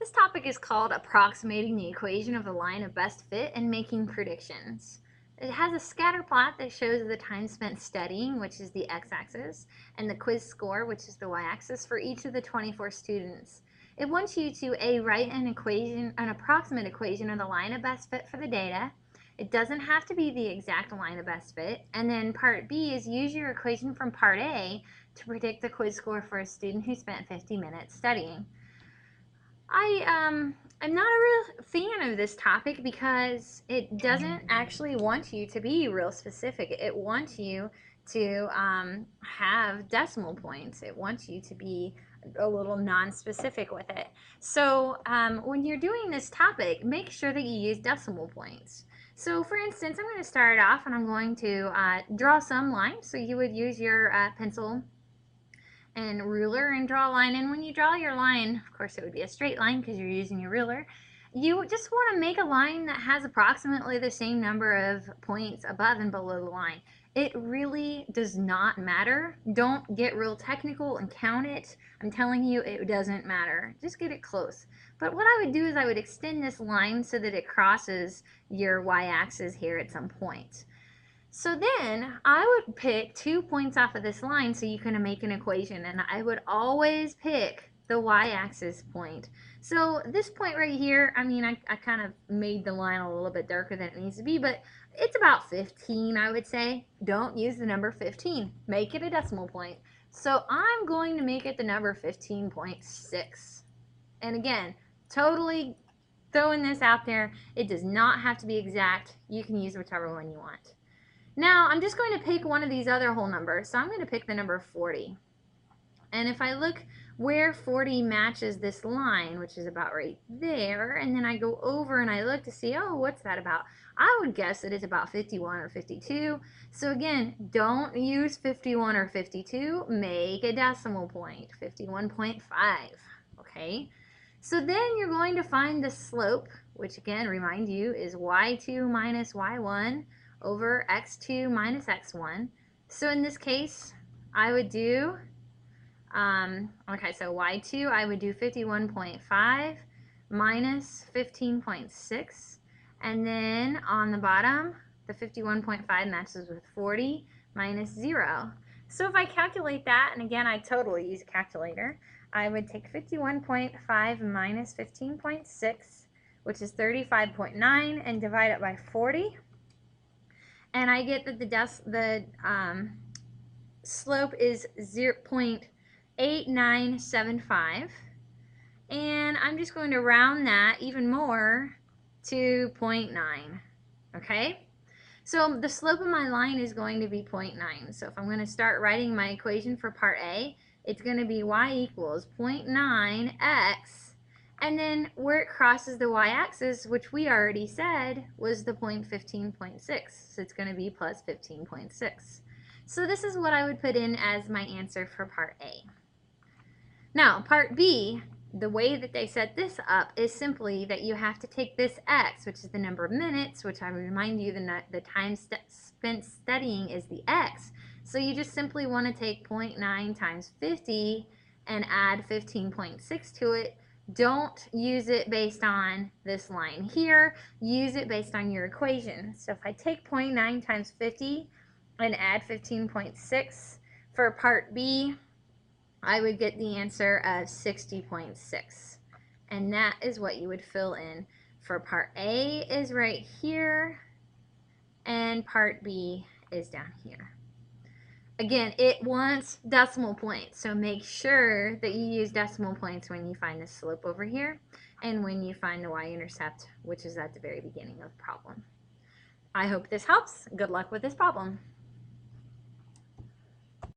This topic is called Approximating the Equation of the Line of Best Fit and Making Predictions. It has a scatter plot that shows the time spent studying, which is the x-axis, and the quiz score, which is the y-axis, for each of the 24 students. It wants you to write an approximate equation of the line of best fit for the data. It doesn't have to be the exact line of best fit. And then part B is use your equation from part A to predict the quiz score for a student who spent 50 minutes studying. I'm not a real fan of this topic because it doesn't actually want you to be real specific. It wants you to have decimal points. It wants you to be a little non-specific with it. So when you're doing this topic, make sure that you use decimal points. So for instance, I'm going to start off and I'm going to draw some lines. So you would use your pencil and ruler and draw a line. And when you draw your line, of course it would be a straight line because you're using your ruler, you just want to make a line that has approximately the same number of points above and below the line. It really does not matter. Don't get real technical and count it. I'm telling you, it doesn't matter. Just get it close. But what I would do is I would extend this line so that it crosses your y-axis here at some point. So then I would pick 2 points off of this line so you can make an equation, and I would always pick the y-axis point. So this point right here, I mean, I kind of made the line a little bit darker than it needs to be, but it's about 15, I would say. Don't use the number 15. Make it a decimal point. So I'm going to make it the number 15.6. And again, totally throwing this out there. It does not have to be exact. You can use whichever one you want. Now, I'm just going to pick one of these other whole numbers. So I'm going to pick the number 40. And if I look where 40 matches this line, which is about right there, and then I go over and I look to see, oh, what's that about? I would guess that it's about 51 or 52. So again, don't use 51 or 52. Make a decimal point, 51.5. Okay? So then you're going to find the slope, which again, remind you, is y2 minus y1 over x2 minus x1. So in this case, I would do, okay, so y2, I would do 51.5 minus 15.6. And then on the bottom, the 51.5 matches with 40 minus 0. So if I calculate that, and again, I totally use a calculator, I would take 51.5 minus 15.6, which is 35.9, and divide it by 40. And I get that the slope is 0.8975. And I'm just going to round that even more to 0.9. Okay? So the slope of my line is going to be 0.9. So if I'm going to start writing my equation for part A, it's going to be y equals 0.9x. And then where it crosses the y-axis, which we already said was the point 15.6. So it's going to be plus 15.6. So this is what I would put in as my answer for part A. Now, part B, the way that they set this up is simply that you have to take this x, which is the number of minutes, which I remind you the time spent studying is the x. So you just simply want to take 0.9 times 50 and add 15.6 to it. Don't use it based on this line here. Use it based on your equation. So if I take 0.9 times 50 and add 15.6 for part B, I would get the answer of 60.6. And that is what you would fill in for part A is right here, and part B is down here. Again, it wants decimal points, so make sure that you use decimal points when you find the slope over here and when you find the y-intercept, which is at the very beginning of the problem. I hope this helps. Good luck with this problem.